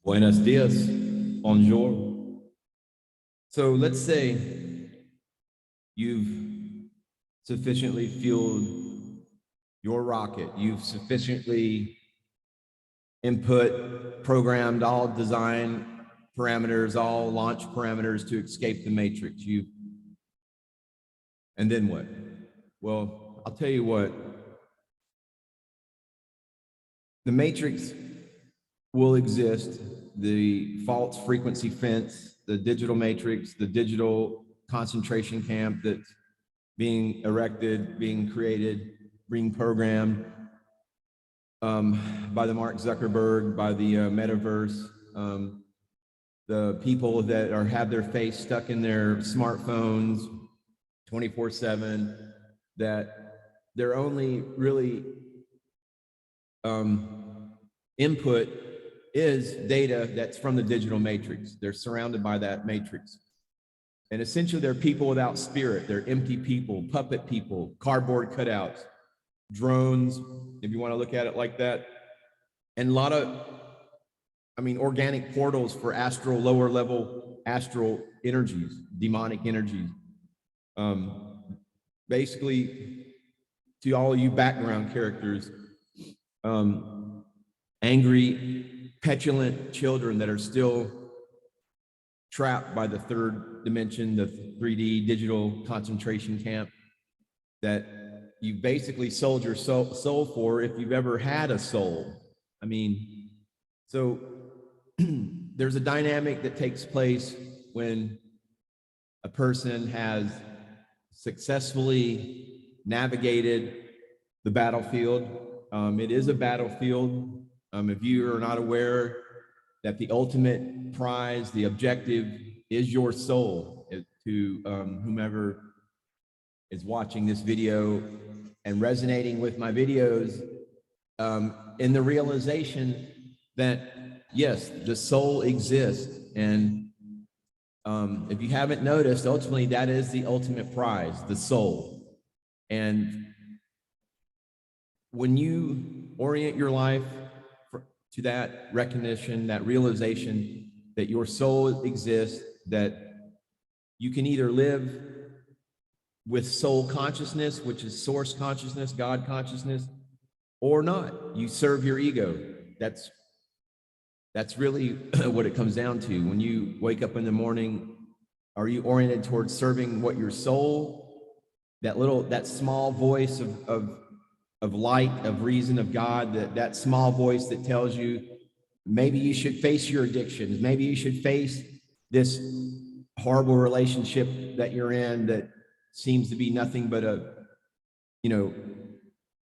Buenos dias, bonjour. So let's say you've sufficiently fueled your rocket. You've sufficiently input, programmed all design parameters, all launch parameters to escape the matrix. And then what? Well, I'll tell you what. The matrix will exist, the false frequency fence, the digital matrix, the digital concentration camp that's being erected, being created, being programmed by the Mark Zuckerberg, by the metaverse, the people that have their face stuck in their smartphones 24/7, that their only really input is data that's from the digital matrix. They're surrounded by that matrix. And essentially they're people without spirit. They're empty people, puppet people, cardboard cutouts, drones, if you want to look at it like that. And a lot of, organic portals for astral, lower level astral energies, demonic energies. Basically, to all of you background characters, angry, petulant children that are still trapped by the third dimension, the 3D digital concentration camp, that you basically sold your soul for, if you've ever had a soul. So there's a dynamic that takes place when a person has successfully navigated the battlefield. It is a battlefield. If you are not aware that the ultimate prize, the objective, is your soul, to whomever is watching this video and resonating with my videos, in the realization that, yes, the soul exists. And if you haven't noticed, ultimately, that is the ultimate prize, the soul. And when you orient your life to that recognition, that realization that your soul exists, that you can either live with soul consciousness, which is source consciousness, God consciousness, or not. You serve your ego. That's really what it comes down to. When you wake up in the morning, are you oriented towards serving what your soul, that small voice of light, of reason, of God, that small voice that tells you maybe you should face your addictions, maybe you should face this horrible relationship that you're in that seems to be nothing but a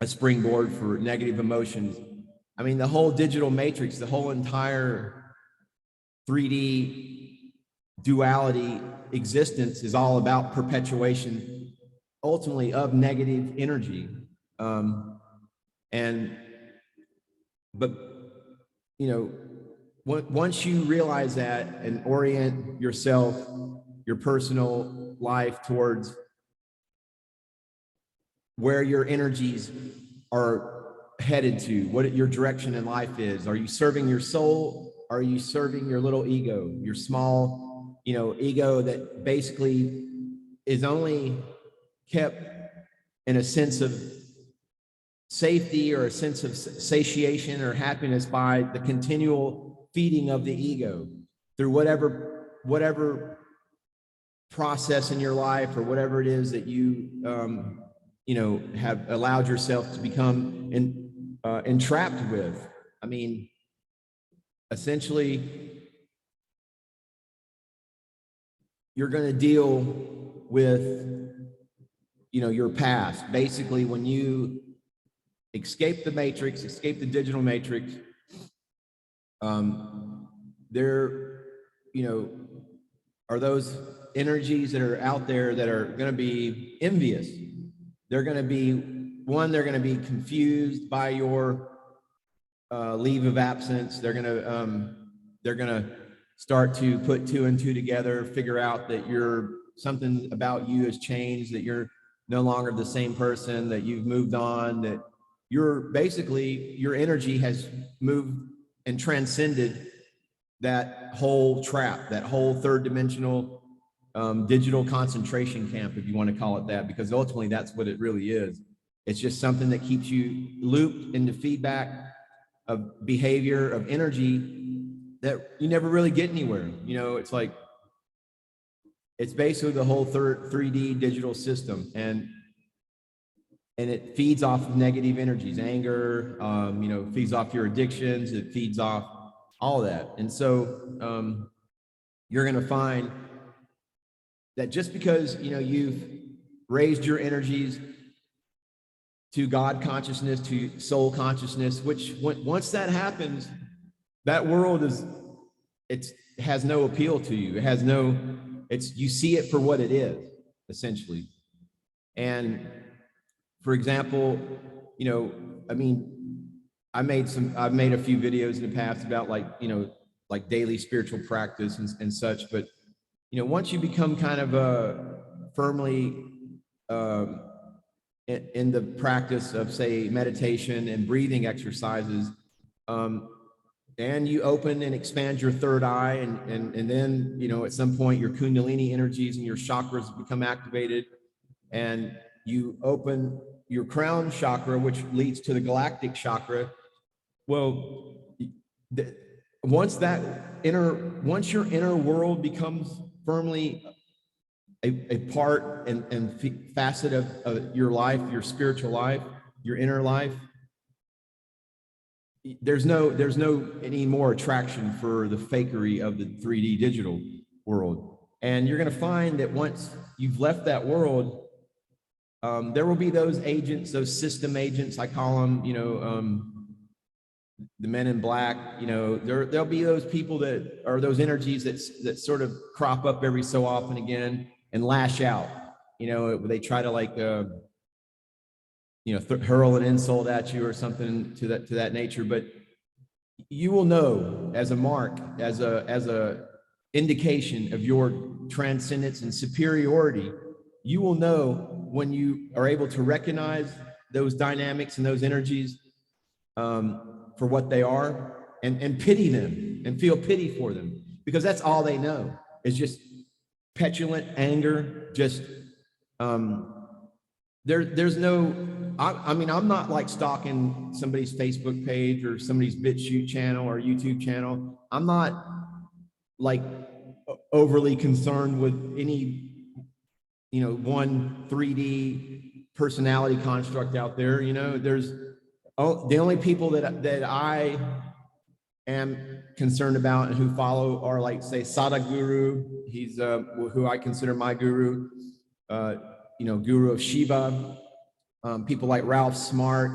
springboard for negative emotions. The whole digital matrix, the whole entire 3D duality existence is all about perpetuation, ultimately, of negative energy. Once you realize that and orient yourself, your personal life, towards where your energies are headed to, what your direction in life is. Are you serving your soul? Are you serving your little ego, your small, ego that basically is only kept in a sense of safety or a sense of satiation or happiness by the continual feeding of the ego through whatever process in your life, or whatever it is that you have allowed yourself to become entrapped with. Essentially, you're going to deal with your past. Basically, when you escape the matrix, escape the digital matrix, there are those energies that are out there that are going to be envious. They're going to be confused by your leave of absence. They're going to start to put two and two together, figure out that something about you has changed, that you're no longer the same person, that you've moved on, that your energy has moved and transcended that whole trap, that whole third dimensional digital concentration camp, if you want to call it that, because ultimately that's what it really is. It's just something that keeps you looped into feedback of behavior, of energy that you never really get anywhere. You know, it's like, it's basically the whole 3D digital system, and it feeds off of negative energies, anger, you know, feeds off your addictions, it feeds off all of that. And so you're going to find that just because, you know, you've raised your energies to God consciousness, to soul consciousness, which once that happens, that world it has no appeal to you. It has no, you see it for what it is, essentially. And for example, you know, I mean, I've made a few videos in the past about, like, you know, like daily spiritual practice and such, but you know, once you become kind of firmly in the practice of, say, meditation and breathing exercises, and you open and expand your third eye, and then, you know, at some point your Kundalini energies and your chakras become activated, and you open your crown chakra, which leads to the galactic chakra. Well, once your inner world becomes firmly a part and facet of your life, your spiritual life, your inner life, there's no any more attraction for the fakery of the 3D digital world. And you're going to find that once you've left that world, there will be those agents, those system agents, I call them, you know, the men in black. You know, there'll be those people that are those energies that sort of crop up every so often again and lash out. You know, they try to, like, you know, hurl an insult at you or something to that nature. But you will know, as a mark, as a indication of your transcendence and superiority, you will know when you are able to recognize those dynamics and those energies for what they are, and pity them and feel pity for them, because that's all they know is just petulant anger. Just there's no, I mean, I'm not like stalking somebody's Facebook page or somebody's BitChute channel or YouTube channel. I'm not like overly concerned with any, you know, one 3D personality construct out there. You know, there's the only people that I am concerned about and who follow are, like, say, Sadhguru. He's who I consider my guru. You know, guru of Shiva. People like Ralph Smart.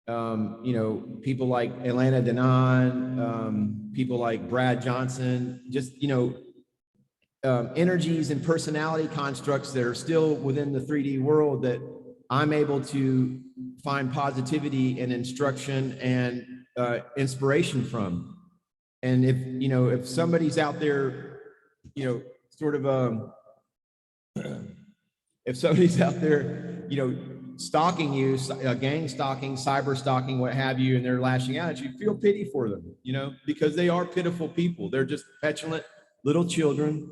You know, people like Elena Denon. People like Brad Johnson. Just, you know, energies and personality constructs that are still within the 3D world that I'm able to find positivity and instruction and inspiration from. And if, you know, if somebody's out there, you know, sort of if somebody's out there, you know, stalking you, gang stalking, cyber stalking, what have you, and they're lashing out at you, feel pity for them, you know, because they are pitiful people. They're just petulant little children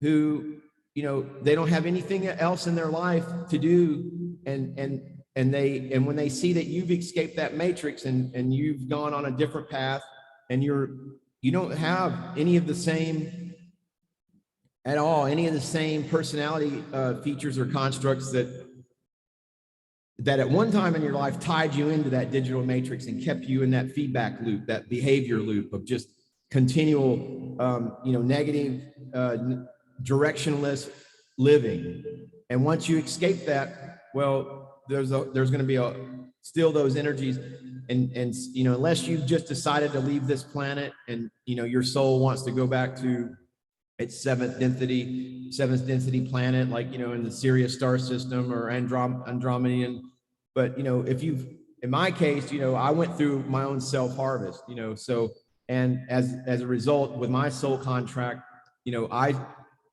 who, you know, they don't have anything else in their life to do, and when they see that you've escaped that matrix and you've gone on a different path, and you don't have any of the same at all, any of the same personality features or constructs that at one time in your life tied you into that digital matrix and kept you in that feedback loop, that behavior loop of just continual, you know, negative, directionless living. And once you escape that, well, there's going to be still those energies, and you know, unless you've just decided to leave this planet and, you know, your soul wants to go back to its seventh density planet, like, you know, in the Sirius star system or Andromedan. But, you know, if you've, in my case, you know, I went through my own self harvest, you know, so, and as a result, with my soul contract, you know,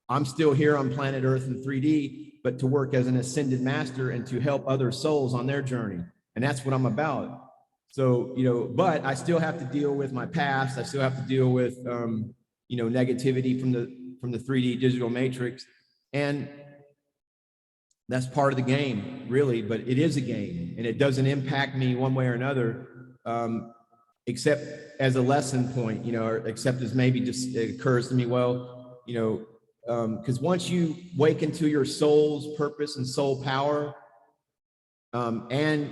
I'm still here on planet Earth in 3D, but to work as an ascended master and to help other souls on their journey. And that's what I'm about. So, but I still have to deal with my past. I still have to deal with, negativity from the 3D digital matrix. And that's part of the game, really, but it is a game, and it doesn't impact me one way or another, except as a lesson point, or except as maybe just it occurs to me, well, because once you wake into your soul's purpose and soul power, and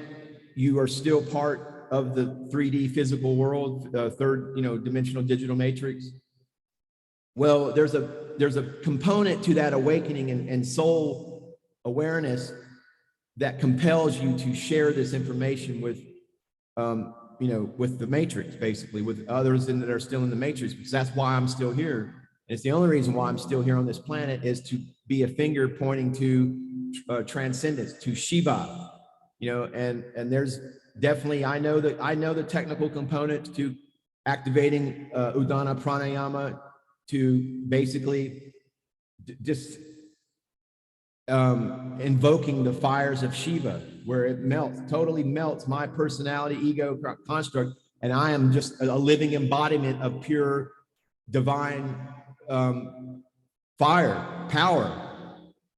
you are still part of the 3D physical world, third, dimensional digital matrix. Well, there's a component to that awakening and soul awareness that compels you to share this information with, with the matrix, basically, with others that are still in the matrix, because that's why I'm still here. And it's the only reason why I'm still here on this planet, is to be a finger pointing to transcendence, to Shiva, and there's definitely, I know the technical components to activating Udana Pranayama to basically just invoking the fires of Shiva, where it totally melts my personality, ego construct, and I am just a living embodiment of pure divine fire, power,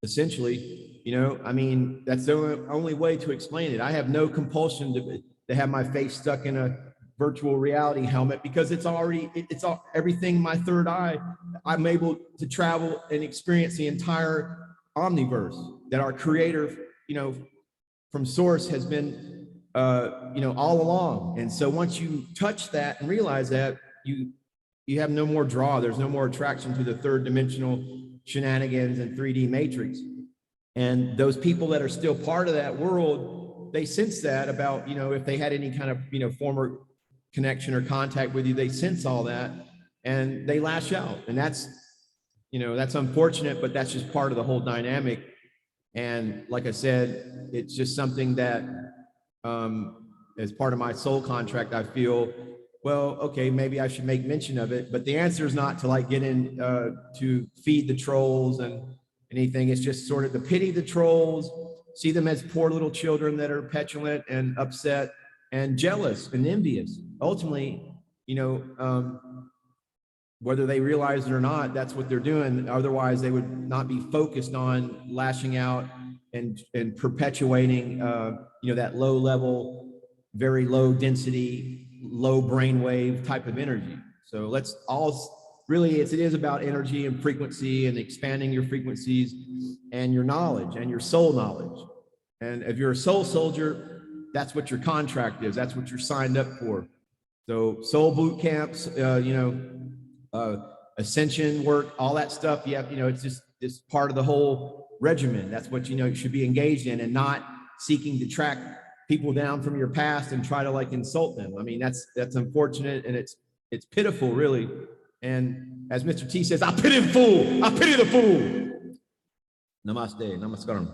essentially. I mean, that's the only way to explain it. I have no compulsion to have my face stuck in a virtual reality helmet, because it's all everything, my third eye. I'm able to travel and experience the entire omniverse that our creator, from source has been, all along. And so once you touch that and realize that, you have no more draw. There's no more attraction to the third dimensional shenanigans and 3D matrix. And those people that are still part of that world, they sense that about, if they had any kind of, former connection or contact with you, they sense all that and they lash out. And that's unfortunate, but that's just part of the whole dynamic. And like I said, it's just something that, as part of my soul contract, I feel, well, okay, maybe I should make mention of it. But the answer is not to get in to feed the trolls and anything. It's just sort of to pity the trolls, see them as poor little children that are petulant and upset and jealous and envious. Ultimately, whether they realize it or not, that's what they're doing. Otherwise, they would not be focused on lashing out and perpetuating, that low level, very low density, low brainwave type of energy. So let's all really, it is about energy and frequency and expanding your frequencies and your knowledge and your soul knowledge. And if you're a soul soldier, that's what your contract is. That's what you're signed up for. So soul boot camps, ascension work, all that stuff. It's part of the whole regimen. That's what, you should be engaged in, and not seeking to track people down from your past and try to insult them. I mean, that's unfortunate, and it's pitiful, really. And as Mr. T says, I pity the fool. I pity the fool. Namaste. Namaskaram.